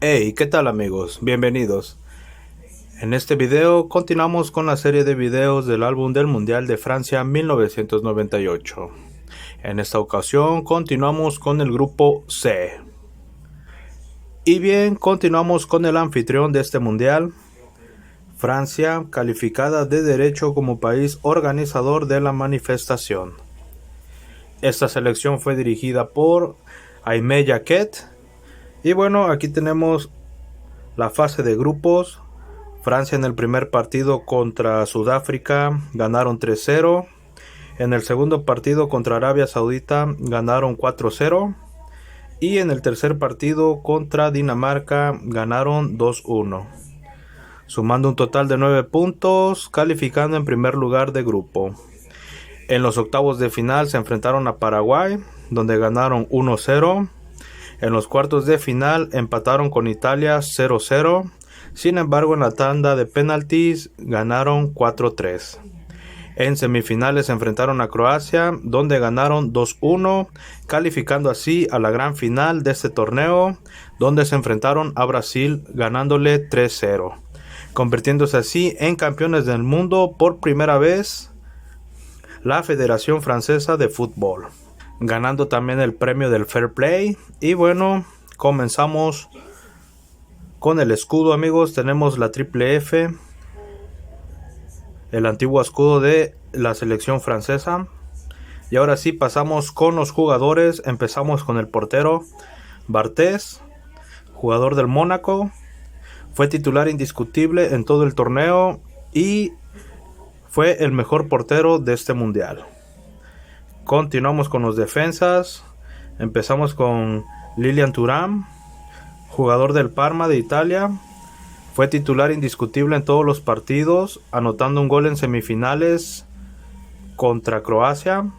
Hey, ¿qué tal amigos? Bienvenidos. En este video continuamos con la serie de videos del álbum del Mundial de Francia 1998. En esta ocasión continuamos con el grupo C. Y bien, continuamos con el anfitrión de este Mundial, Francia, calificada de derecho como país organizador de la manifestación. Esta selección fue dirigida por Aimé Jacquet. Y bueno, aquí tenemos la fase de grupos. Francia en el primer partido contra Sudáfrica ganaron 3-0. En el segundo partido contra Arabia Saudita ganaron 4-0. Y en el tercer partido contra Dinamarca ganaron 2-1. Sumando un total de 9 puntos, calificando en primer lugar de grupo. En los octavos de final se enfrentaron a Paraguay, donde ganaron 1-0. En los cuartos de final empataron con Italia 0-0. Sin embargo, en la tanda de penaltis ganaron 4-3. En semifinales se enfrentaron a Croacia, donde ganaron 2-1, calificando así a la gran final de este torneo, donde se enfrentaron a Brasil ganándole 3-0, convirtiéndose así en campeones del mundo por primera vez la Federación Francesa de Fútbol, ganando también el premio del Fair Play. Y bueno, comenzamos con el escudo, amigos. Tenemos la triple F, el antiguo escudo de la selección francesa. Y ahora sí pasamos con los jugadores. Empezamos con el portero Barthez, jugador del Mónaco. Fue titular indiscutible en todo el torneo y fue el mejor portero de este mundial. Continuamos con los defensas. Empezamos con Lilian Thuram, jugador del Parma de Italia. Fue titular indiscutible en todos los partidos, anotando un gol en semifinales contra Croacia.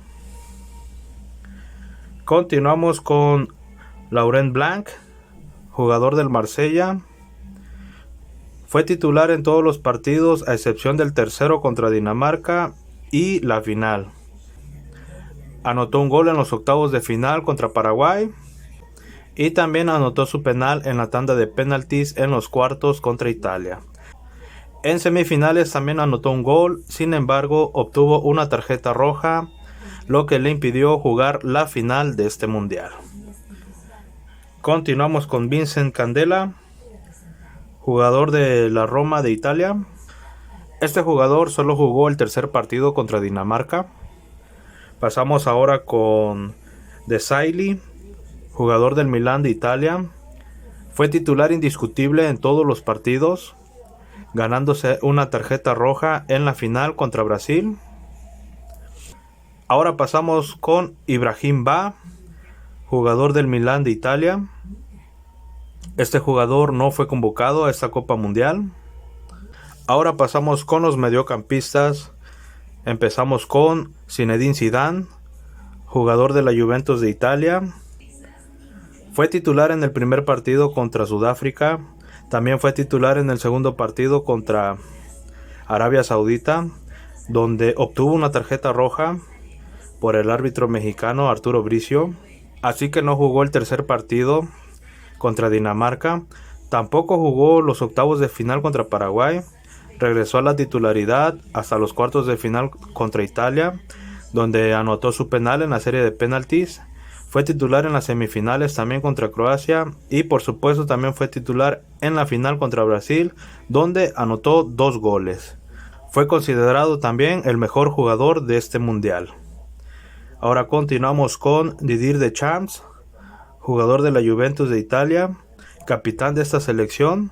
Continuamos con Laurent Blanc, jugador del Marsella. Fue titular en todos los partidos a excepción del tercero contra Dinamarca y la final. Anotó un gol en los octavos de final contra Paraguay. Y también anotó su penal en la tanda de penaltis en los cuartos contra Italia. En semifinales también anotó un gol, sin embargo obtuvo una tarjeta roja, lo que le impidió jugar la final de este mundial. Continuamos con Vincent Candela, jugador de la Roma de Italia. Este jugador solo jugó el tercer partido contra Dinamarca. Pasamos ahora con De Sailly, jugador del Milán de Italia. Fue titular indiscutible en todos los partidos, ganándose una tarjeta roja en la final contra Brasil. Ahora pasamos con Ibrahim Ba, jugador del Milán de Italia. Este jugador no fue convocado a esta Copa Mundial. Ahora pasamos con los mediocampistas. Empezamos con Zinedine Zidane, jugador de la Juventus de Italia. Fue titular en el primer partido contra Sudáfrica. También fue titular en el segundo partido contra Arabia Saudita, donde obtuvo una tarjeta roja por el árbitro mexicano Arturo Bricio. Así que no jugó el tercer partido contra Dinamarca. Tampoco jugó los octavos de final contra Paraguay. Regresó a la titularidad hasta los cuartos de final contra Italia, donde anotó su penal en la serie de penaltis. Fue titular en las semifinales también contra Croacia y por supuesto también fue titular en la final contra Brasil, donde anotó 2 goles. Fue considerado también el mejor jugador de este mundial. Ahora continuamos con Didier Deschamps, jugador de la Juventus de Italia, capitán de esta selección.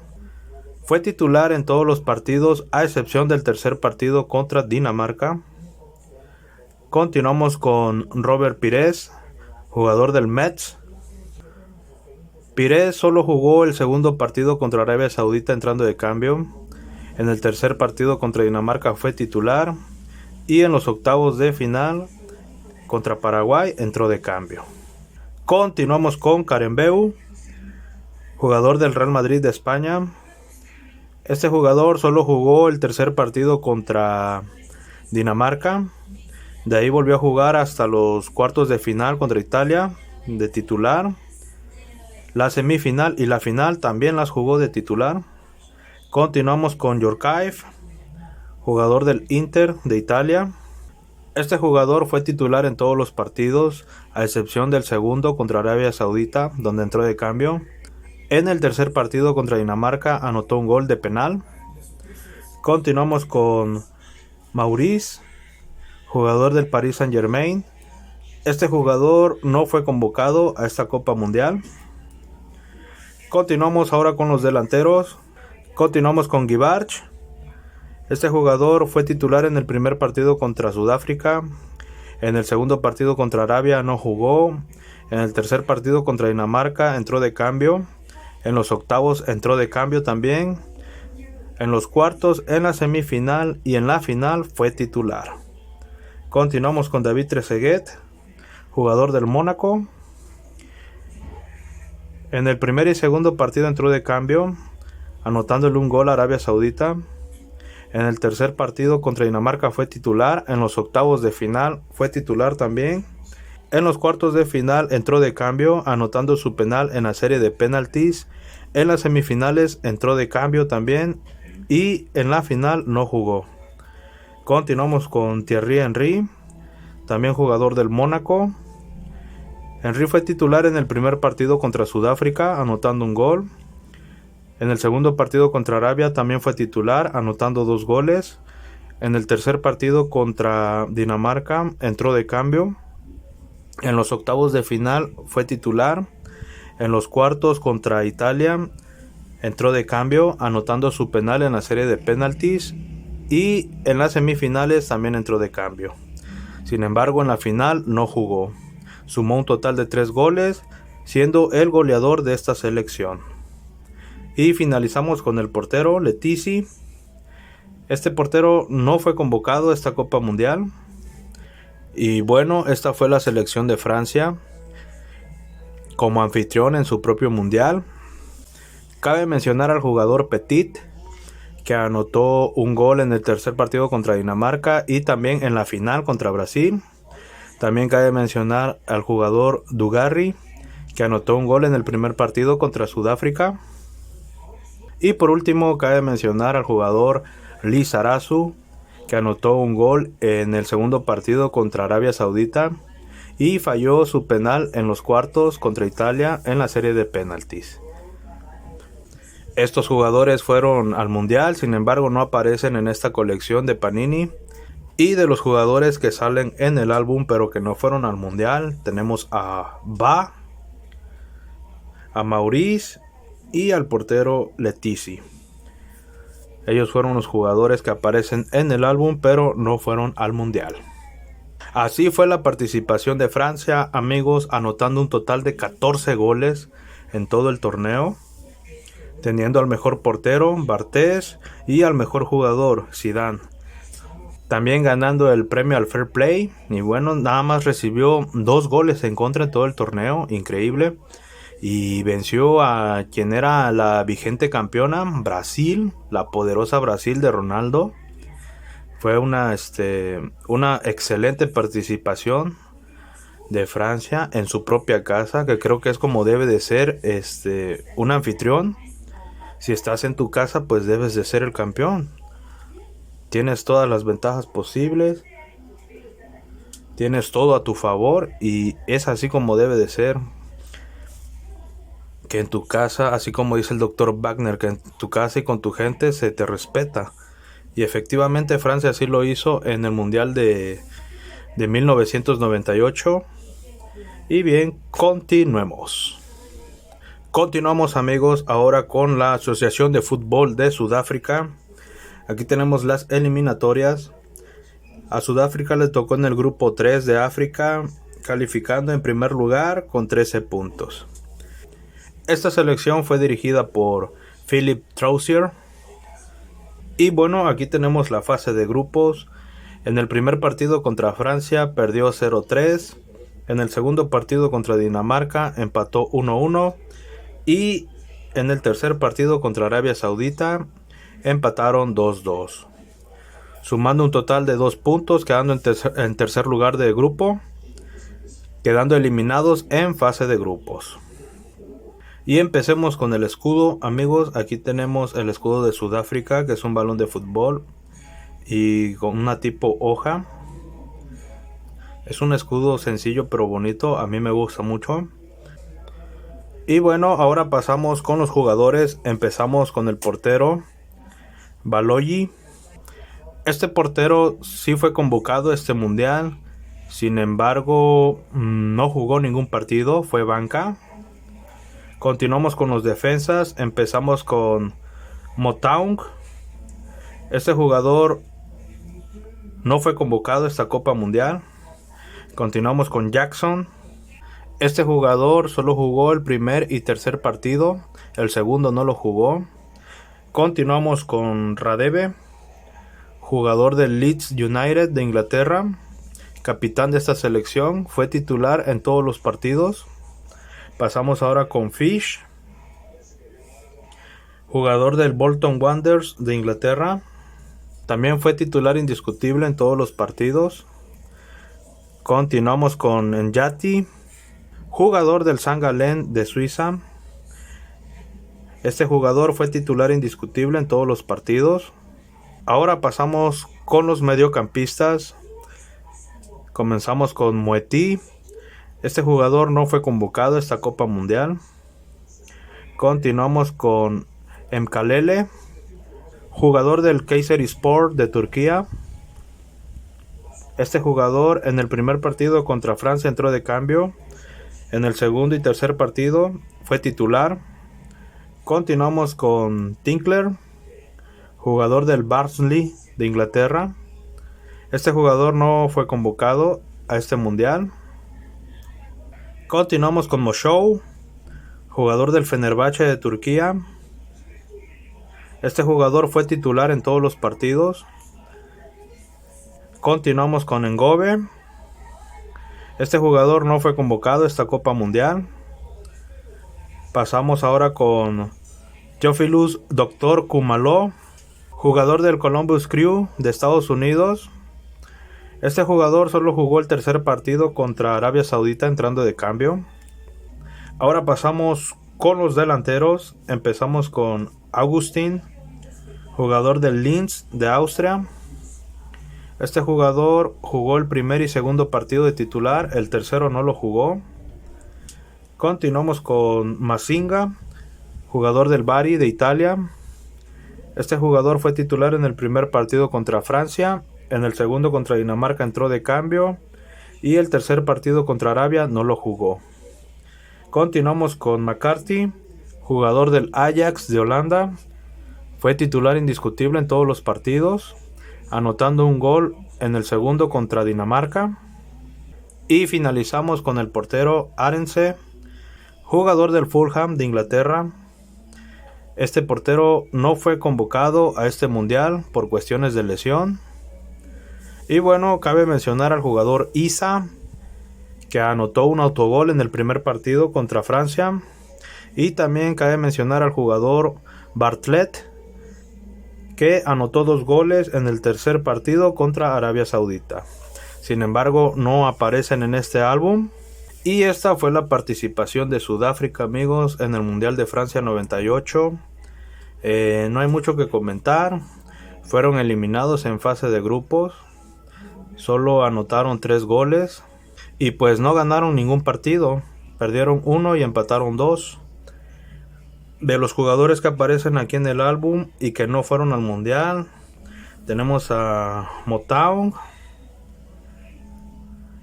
Fue titular en todos los partidos a excepción del tercer partido contra Dinamarca. Continuamos con Robert Pires, jugador del Metz. Pires solo jugó el segundo partido contra Arabia Saudita entrando de cambio. En el tercer partido contra Dinamarca fue titular. Y en los octavos de final contra Paraguay entró de cambio. Continuamos con Karembeu, jugador del Real Madrid de España. Este jugador solo jugó el tercer partido contra Dinamarca. De ahí volvió a jugar hasta los cuartos de final contra Italia de titular. La semifinal y la final también las jugó de titular. Continuamos con Djorkaeff, jugador del Inter de Italia. Este jugador fue titular en todos los partidos, a excepción del segundo contra Arabia Saudita, donde entró de cambio. En el tercer partido contra Dinamarca anotó un gol de penal. Continuamos con Maurice, jugador del Paris Saint-Germain. Este jugador no fue convocado a esta Copa Mundial. Continuamos ahora con los delanteros. Continuamos con Guy Bartsch. Este jugador fue titular en el primer partido contra Sudáfrica. En el segundo partido contra Arabia no jugó. En el tercer partido contra Dinamarca entró de cambio. En los octavos entró de cambio también. En los cuartos, en la semifinal y en la final fue titular. Continuamos con David Trezeguet, jugador del Mónaco. En el primer y segundo partido entró de cambio, anotándole un gol a Arabia Saudita. En el tercer partido contra Dinamarca fue titular. En los octavos de final fue titular también. En los cuartos de final entró de cambio, anotando su penal en la serie de penaltis. En las semifinales entró de cambio también. Y en la final no jugó. Continuamos con Thierry Henry, también jugador del Mónaco. Henry fue titular en el primer partido contra Sudáfrica, anotando un gol. En el segundo partido contra Arabia también fue titular, anotando 2 goles. En el tercer partido contra Dinamarca entró de cambio. En los octavos de final fue titular. En los cuartos contra Italia entró de cambio, anotando su penal en la serie de penaltis. Y en las semifinales también entró de cambio. Sin embargo, en la final no jugó. Sumó un total de 3 goles, siendo el goleador de esta selección. Y finalizamos con el portero Letizi. Este portero no fue convocado a esta Copa Mundial. Y bueno, esta fue la selección de Francia como anfitrión en su propio mundial. Cabe mencionar al jugador Petit, que anotó un gol en el tercer partido contra Dinamarca y también en la final contra Brasil. También cabe mencionar al jugador Dugarry, que anotó un gol en el primer partido contra Sudáfrica. Y por último cabe mencionar al jugador Lizarazu, que anotó un gol en el segundo partido contra Arabia Saudita y falló su penal en los cuartos contra Italia en la serie de penaltis. Estos jugadores fueron al mundial, sin embargo no aparecen en esta colección de Panini. Y de los jugadores que salen en el álbum pero que no fueron al mundial, tenemos a Ba, a Maurice y al portero Letizi. Ellos fueron los jugadores que aparecen en el álbum pero no fueron al mundial. Así fue la participación de Francia, amigos, anotando un total de 14 goles en todo el torneo, teniendo al mejor portero Barthez y al mejor jugador Zidane. También ganando el premio al Fair Play. Y bueno, nada más recibió 2 goles en contra en todo el torneo. Increíble. Y venció a quien era la vigente campeona, Brasil. La poderosa Brasil de Ronaldo. Fue una excelente participación de Francia en su propia casa. Que creo que es como debe de ser un anfitrión. Si estás en tu casa, pues debes de ser el campeón. Tienes todas las ventajas posibles. Tienes todo a tu favor. Y es así como debe de ser. Que en tu casa, así como dice el Dr. Wagner, que en tu casa y con tu gente se te respeta. Y efectivamente Francia así lo hizo en el Mundial de 1998. Y bien, continuemos. Continuamos, amigos, ahora con la Asociación de Fútbol de Sudáfrica. Aquí tenemos las eliminatorias. A Sudáfrica le tocó en el grupo 3 de África, calificando en primer lugar con 13 puntos. Esta selección fue dirigida por Philippe Troussier. Y bueno, aquí tenemos la fase de grupos. En el primer partido contra Francia perdió 0-3. En el segundo partido contra Dinamarca empató 1-1. Y en el tercer partido contra Arabia Saudita empataron 2-2, sumando un total de 2 puntos, quedando en tercer lugar de grupo, quedando eliminados en fase de grupos. Y empecemos con el escudo, amigos. Aquí tenemos el escudo de Sudáfrica, que es un balón de fútbol y con una tipo hoja. Es un escudo sencillo pero bonito, a mí me gusta mucho. Y bueno, ahora pasamos con los jugadores. Empezamos con el portero, Baloyi. Este portero sí fue convocado a este mundial, sin embargo no jugó ningún partido, fue banca. Continuamos con los defensas, empezamos con Motaung. Este jugador no fue convocado a esta Copa Mundial. Continuamos con Jackson. Este jugador solo jugó el primer y tercer partido, el segundo no lo jugó. Continuamos con Radebe, jugador del Leeds United de Inglaterra, capitán de esta selección, fue titular en todos los partidos. Pasamos ahora con Fish, jugador del Bolton Wanderers de Inglaterra, también fue titular indiscutible en todos los partidos. Continuamos con Njati, jugador del St. Gallen de Suiza. Este jugador fue titular indiscutible en todos los partidos. Ahora pasamos con los mediocampistas. Comenzamos con Moeti. Este jugador no fue convocado a esta Copa Mundial. Continuamos con Mkalele, jugador del Kayserispor de Turquía. Este jugador en el primer partido contra Francia entró de cambio. En el segundo y tercer partido fue titular. Continuamos con Tinkler, jugador del Barnsley de Inglaterra. Este jugador no fue convocado a este mundial. Continuamos con Moshou, jugador del Fenerbahce de Turquía. Este jugador fue titular en todos los partidos. Continuamos con Ngobe. Este jugador no fue convocado a esta Copa Mundial. Pasamos ahora con Theophilus Dr. Kumalo, jugador del Columbus Crew de Estados Unidos. Este jugador solo jugó el tercer partido contra Arabia Saudita entrando de cambio. Ahora pasamos con los delanteros. Empezamos con Augustin, jugador del Linz de Austria. Este jugador jugó el primer y segundo partido de titular, el tercero no lo jugó. Continuamos con Mazinga, jugador del Bari de Italia. Este jugador fue titular en el primer partido contra Francia, en el segundo contra Dinamarca entró de cambio y el tercer partido contra Arabia no lo jugó. Continuamos con McCarthy, jugador del Ajax de Holanda. Fue titular indiscutible en todos los partidos, anotando un gol en el segundo contra Dinamarca. Y finalizamos con el portero Arendse, jugador del Fulham de Inglaterra. Este portero no fue convocado a este mundial por cuestiones de lesión. Y bueno, cabe mencionar al jugador Isa, que anotó un autogol en el primer partido contra Francia. Y también cabe mencionar al jugador Bartlett, que anotó 2 goles en el tercer partido contra Arabia Saudita. Sin embargo, no aparecen en este álbum. Y esta fue la participación de Sudáfrica, amigos, en el Mundial de Francia 98. No hay mucho que comentar. Fueron eliminados en fase de grupos. Solo anotaron 3 goles. Y pues no ganaron ningún partido. Perdieron 1 y empataron 2. De los jugadores que aparecen aquí en el álbum y que no fueron al mundial, tenemos a Motaung,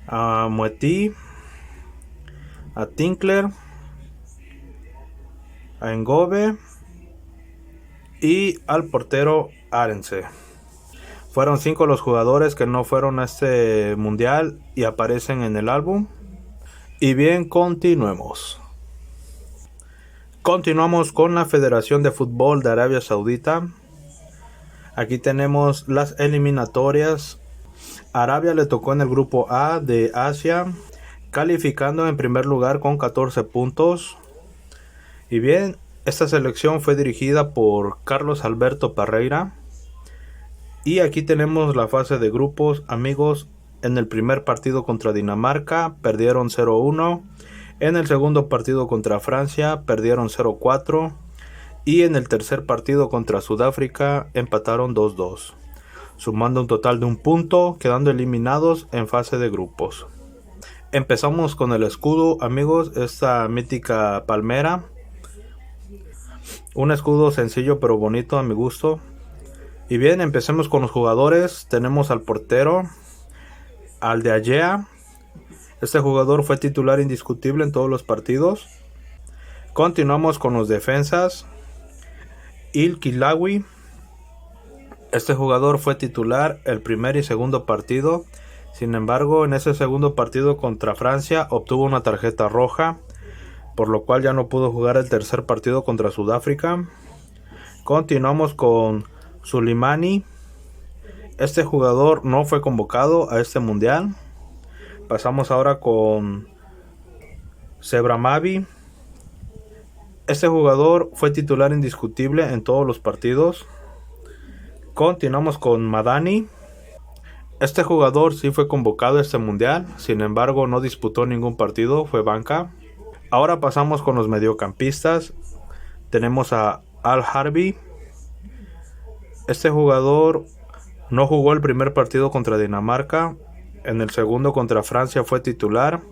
a Moeti, a Tinkler, a Ngobe y al portero Arendse. Fueron 5 los jugadores que no fueron a este mundial y aparecen en el álbum. Y bien, continuemos. Continuamos con la Federación de Fútbol de Arabia Saudita. Aquí tenemos las eliminatorias. Arabia le tocó en el grupo A de Asia, calificando en primer lugar con 14 puntos. Y bien, esta selección fue dirigida por Carlos Alberto Parreira. Y aquí tenemos la fase de grupos, amigos. En el primer partido contra Dinamarca perdieron 0-1. En el segundo partido contra Francia perdieron 0-4 y en el tercer partido contra Sudáfrica empataron 2-2, sumando un total de un punto, quedando eliminados en fase de grupos. Empezamos con el escudo, amigos, esta mítica palmera. Un escudo sencillo pero bonito a mi gusto. Y bien, empecemos con los jugadores. Tenemos al portero, al de Agea. Este jugador fue titular indiscutible en todos los partidos. Continuamos con los defensas. Il Kilawi. Este jugador fue titular el primer y segundo partido. Sin embargo, en ese segundo partido contra Francia obtuvo una tarjeta roja, por lo cual ya no pudo jugar el tercer partido contra Sudáfrica. Continuamos con Sulimani. Este jugador no fue convocado a este mundial. Pasamos ahora con Sebramavi. Este jugador fue titular indiscutible en todos los partidos. Continuamos con Madani. Este jugador sí fue convocado a este mundial, sin embargo no disputó ningún partido, fue banca. Ahora pasamos con los mediocampistas. Tenemos a Al Harvey. Este jugador no jugó el primer partido contra Dinamarca, en el segundo contra Francia fue titular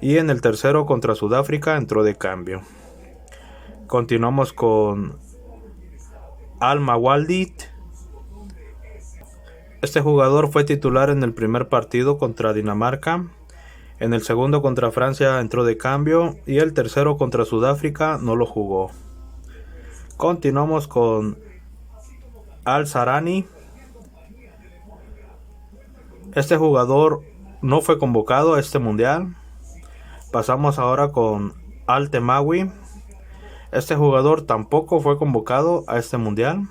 y en el tercero contra Sudáfrica entró de cambio. Continuamos con Al Mawaldit. Este jugador fue titular en el primer partido contra Dinamarca, en el segundo contra Francia entró de cambio y el tercero contra Sudáfrica no lo jugó. Continuamos con Al Sarani. Este jugador no fue convocado a este mundial. Pasamos ahora con Al Temawi. Este jugador tampoco fue convocado a este mundial.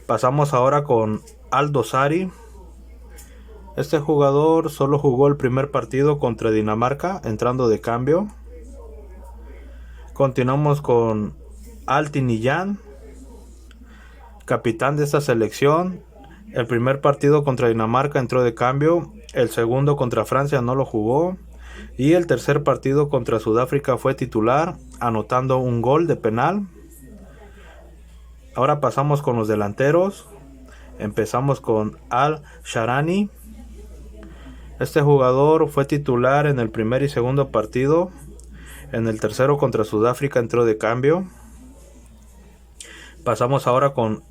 Pasamos ahora con Al Dosari. Este jugador solo jugó el primer partido contra Dinamarca, entrando de cambio. Continuamos con Al Tiniyan, capitán de esta selección. El primer partido contra Dinamarca entró de cambio, el segundo contra Francia no lo jugó y el tercer partido contra Sudáfrica fue titular, anotando un gol de penal. Ahora pasamos con los delanteros. Empezamos con Al Sharani. Este jugador fue titular en el primer y segundo partido. En el tercero contra Sudáfrica entró de cambio. Pasamos ahora con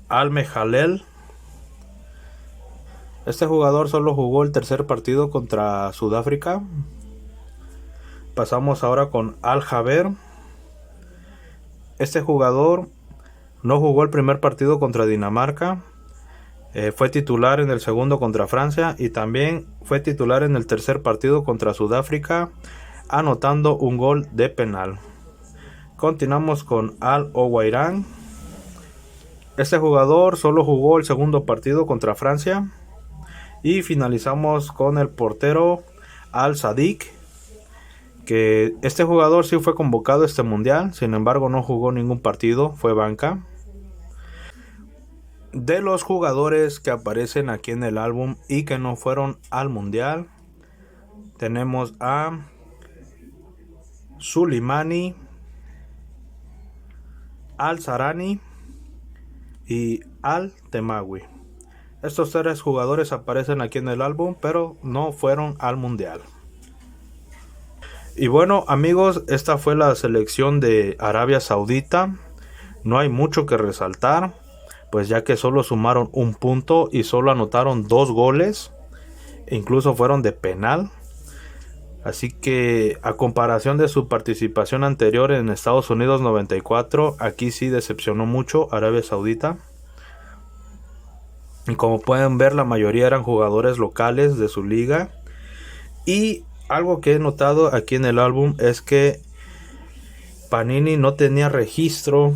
Al Mehalel. Este jugador solo jugó el tercer partido contra Sudáfrica. Pasamos ahora con Al Jaber. Este jugador no jugó el primer partido contra Dinamarca. Fue titular en el segundo contra Francia y también fue titular en el tercer partido contra Sudáfrica, anotando un gol de penal. Continuamos con Al Owairan. Este jugador solo jugó el segundo partido contra Francia. Y finalizamos con el portero Al Sadik, que este jugador sí fue convocado a este mundial, sin embargo no jugó ningún partido, fue banca. De los jugadores que aparecen aquí en el álbum y que no fueron al mundial, tenemos a Sulimani, Al Sarani y Al Temawi. Estos tres jugadores aparecen aquí en el álbum, pero no fueron al mundial. Y bueno, amigos, esta fue la selección de Arabia Saudita. No hay mucho que resaltar, pues ya que solo sumaron un punto y solo anotaron 2 goles, e incluso fueron de penal. Así que a comparación de su participación anterior en Estados Unidos 94, aquí sí decepcionó mucho Arabia Saudita. Y como pueden ver, la mayoría eran jugadores locales de su liga. Y algo que he notado aquí en el álbum es que Panini no tenía registro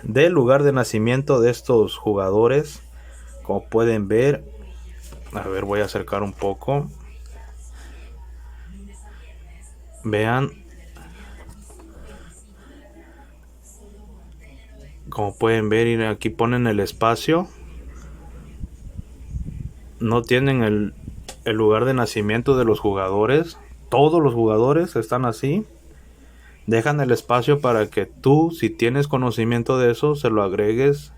del lugar de nacimiento de estos jugadores. Como pueden ver, a ver, voy a acercar un poco. Vean, como pueden ver, y aquí ponen el espacio. No tienen el lugar de nacimiento de los jugadores. todos los jugadores están así. Dejan el espacio para que tú, si tienes conocimiento de eso, se lo agregues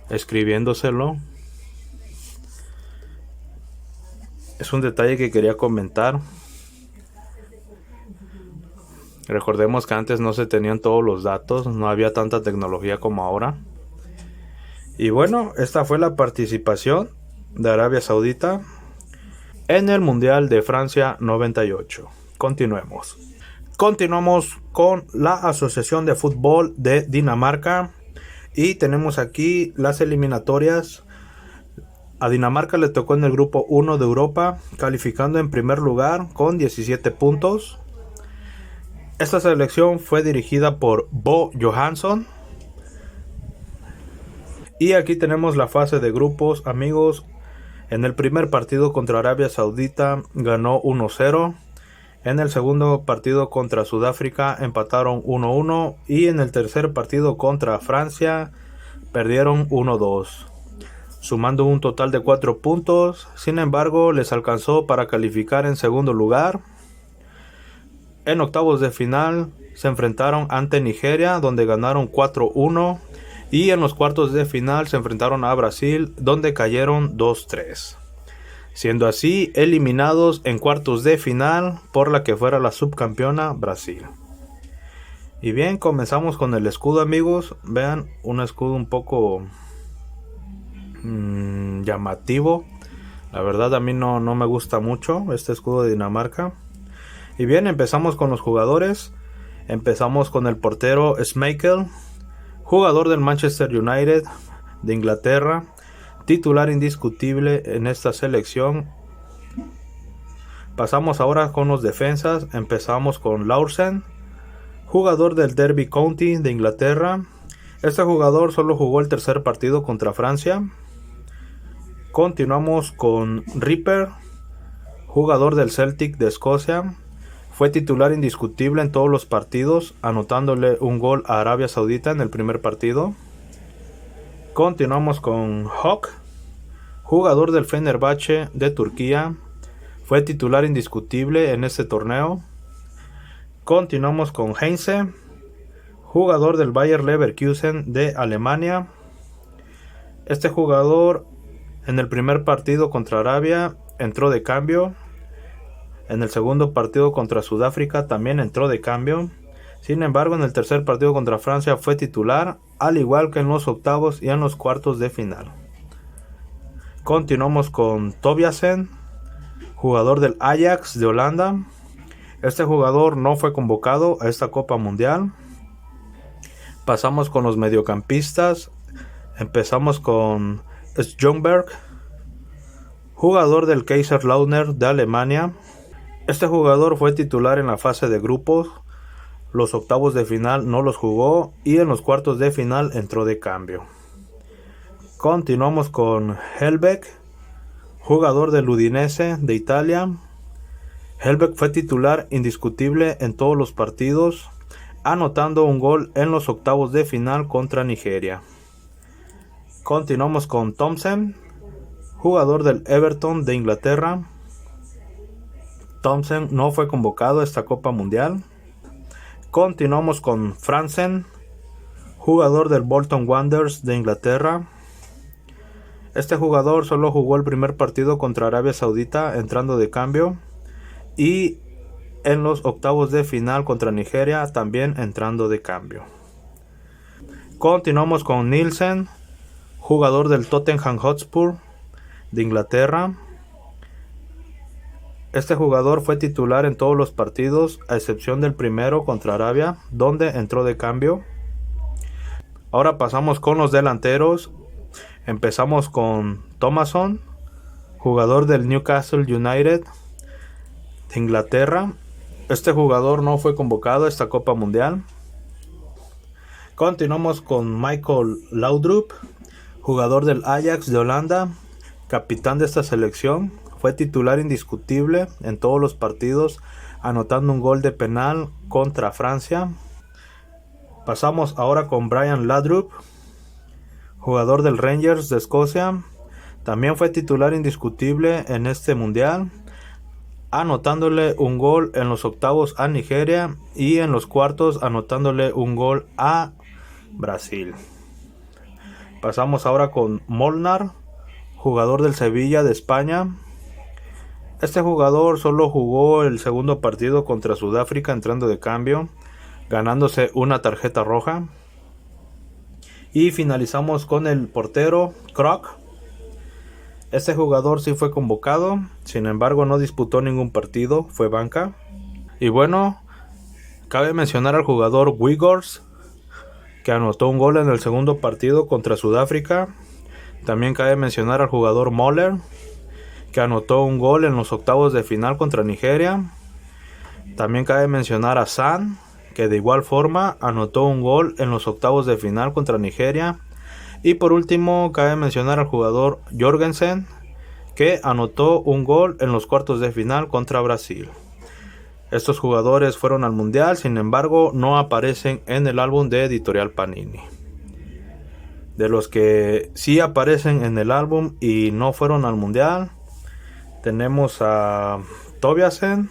escribiéndoselo. Es un detalle que quería comentar. Recordemos que antes no se tenían todos los datos, no había tanta tecnología como ahora. Y bueno, esta fue la participación de Arabia Saudita en el Mundial de Francia 98. Continuemos. Continuamos con la Asociación de Fútbol de Dinamarca. Y tenemos aquí las eliminatorias. A Dinamarca le tocó en el grupo 1 de Europa, calificando en primer lugar con 17 puntos. Esta selección fue dirigida por Bo Johansson. Y aquí tenemos la fase de grupos, amigos. En el primer partido contra Arabia Saudita ganó 1-0. En el segundo partido contra Sudáfrica empataron 1-1. Y en el tercer partido contra Francia perdieron 1-2. Sumando un total de 4 puntos. Sin embargo, les alcanzó para calificar en segundo lugar. En octavos de final se enfrentaron ante Nigeria, donde ganaron 4-1. Y en los cuartos de final se enfrentaron a Brasil, donde cayeron 2-3. Siendo así eliminados en cuartos de final por la que fuera la subcampeona Brasil. Y bien, comenzamos con el escudo, amigos. Vean, un escudo un poco llamativo. La verdad a mí no me gusta mucho este escudo de Dinamarca. Y bien, empezamos con los jugadores. Empezamos con el portero Schmeichel, jugador del Manchester United de Inglaterra, titular indiscutible en esta selección. Pasamos ahora con los defensas. Empezamos con Laursen, jugador del Derby County de Inglaterra. Este jugador solo jugó el tercer partido contra Francia. Continuamos con Ripper, jugador del Celtic de Escocia. Fue titular indiscutible en todos los partidos, anotándole un gol a Arabia Saudita en el primer partido. Continuamos con Hawk, jugador del Fenerbahce de Turquía. Fue titular indiscutible en este torneo. Continuamos con Heinze, jugador del Bayer Leverkusen de Alemania. Este jugador en el primer partido contra Arabia entró de cambio. En el segundo partido contra Sudáfrica también entró de cambio. Sin embargo, en el tercer partido contra Francia fue titular, al igual que en los octavos y en los cuartos de final. Continuamos con Tobiasen, jugador del Ajax de Holanda. Este jugador no fue convocado a esta Copa Mundial. Pasamos con los mediocampistas. Empezamos con Ljungberg, jugador del Kaiserslautern de Alemania. Este jugador fue titular en la fase de grupos. Los octavos de final no los jugó y en los cuartos de final entró de cambio. Continuamos con Hellbeck, jugador del Udinese de Italia. Hellbeck fue titular indiscutible en todos los partidos, anotando un gol en los octavos de final contra Nigeria. Continuamos con Thompson, jugador del Everton de Inglaterra. Thompson no fue convocado a esta Copa Mundial. Continuamos con Fransen, jugador del Bolton Wanderers de Inglaterra. Este jugador solo jugó el primer partido contra Arabia Saudita entrando de cambio. Y en los octavos de final contra Nigeria también entrando de cambio. Continuamos con Nielsen, jugador del Tottenham Hotspur de Inglaterra. Este jugador fue titular en todos los partidos, a excepción del primero contra Arabia, donde entró de cambio. Ahora pasamos con los delanteros. Empezamos con Thomason, jugador del Newcastle United de Inglaterra. Este jugador no fue convocado a esta Copa Mundial. Continuamos con Michael Laudrup, jugador del Ajax de Holanda, capitán de esta selección. Fue titular indiscutible en todos los partidos, anotando un gol de penal contra Francia. Pasamos ahora con Brian Laudrup, jugador del Rangers de Escocia. También fue titular indiscutible en este mundial, anotándole un gol en los octavos a Nigeria y en los cuartos anotándole un gol a Brasil. Pasamos ahora con Molnar, jugador del Sevilla de España. Este jugador solo jugó el segundo partido contra Sudáfrica entrando de cambio, ganándose una tarjeta roja. Y finalizamos con el portero Kroc. Este jugador sí fue convocado, sin embargo no disputó ningún partido, fue banca. Y bueno, cabe mencionar al jugador Weghorst, que anotó un gol en el segundo partido contra Sudáfrica. También cabe mencionar al jugador Möller, que anotó un gol en los octavos de final contra Nigeria. También cabe mencionar a San, que de igual forma anotó un gol en los octavos de final contra Nigeria. Y por último cabe mencionar al jugador Jorgensen, que anotó un gol en los cuartos de final contra Brasil. Estos jugadores fueron al mundial, sin embargo no aparecen en el álbum de Editorial Panini. De los que sí aparecen en el álbum y no fueron al mundial, tenemos a Tobiasen,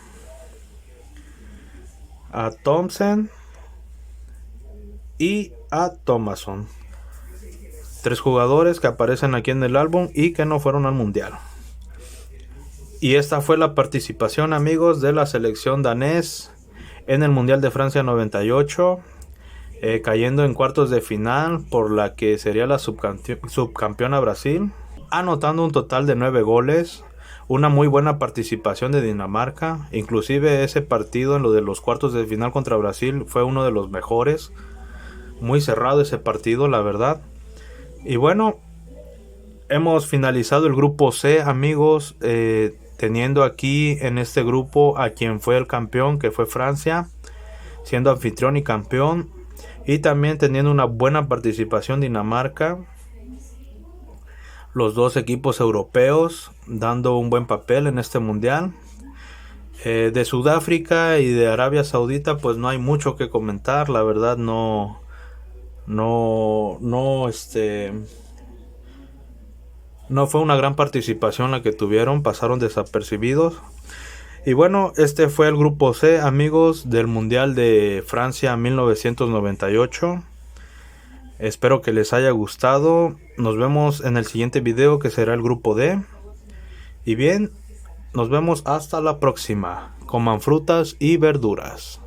a Thompson y a Thomason. 3 jugadores que aparecen aquí en el álbum y que no fueron al mundial. Y esta fue la participación, amigos, de la selección danés en el Mundial de Francia 98, cayendo en cuartos de final por la que sería la subcampeona Brasil, anotando un total de 9 goles, una muy buena participación de Dinamarca. Inclusive ese partido en lo de los cuartos de final contra Brasil fue uno de los mejores, muy cerrado ese partido, la verdad. Y bueno, hemos finalizado el grupo C, amigos, teniendo aquí en este grupo a quien fue el campeón, que fue Francia, siendo anfitrión y campeón, y también teniendo una buena participación Dinamarca. Los dos equipos europeos dando un buen papel en este mundial. De Sudáfrica y de Arabia Saudita pues no hay mucho que comentar, la verdad no fue una gran participación la que tuvieron, pasaron desapercibidos. Y bueno, este fue el grupo C, amigos, del Mundial de Francia 1998. Espero que les haya gustado. Nos vemos en el siguiente video, que será el grupo D. Y bien, nos vemos hasta la próxima. Coman frutas y verduras.